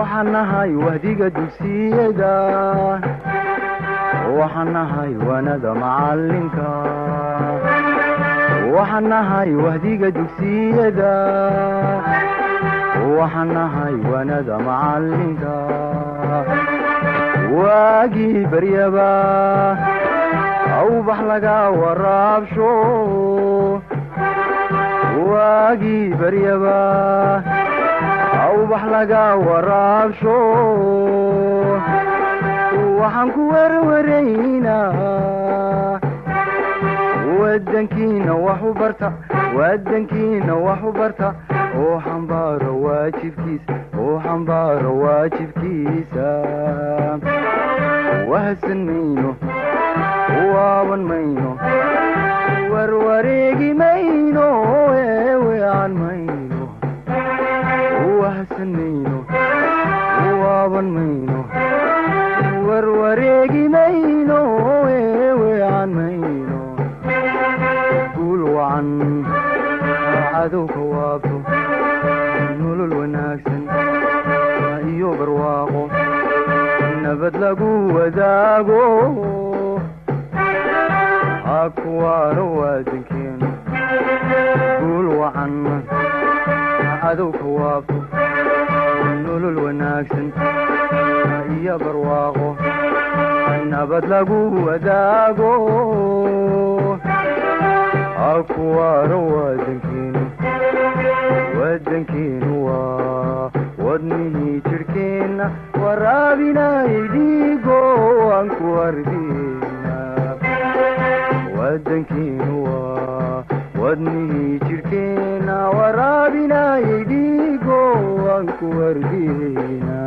waxanahay wahdiga dugsiyada waxanahay wanada macalinka waxanahay wahdiga dugsiyada waxanahay wanada macalinka waagii baryaba awbax laga waraabsho waagii baryaba awbax laga waraabsho waxaan ku warwaraynaa wadankiina wax u barta wadankiina wax u barta oo xambaaro waajibkiisa wahsan mayno waaban mayno warwareegi mayno weecan mayno wahsan mayno waaban mayno warwareegi mayno weecan mayno guul wacan cadowka waabto nolol wanaagsan iyo barwaaqo nabad lagu wadaago akuwaano waadankeenu guul wacan cadowka waabto nolol wanaagsan iyo barwaaqo nabad lagu wadaago akuwaano wadankeenu waa wadnihii jirhkeenna waraabinay dhiigo aan ku hardina wadankeenu waa wadnihii jirhkeenna waraabinay dhiigo aan ku hardina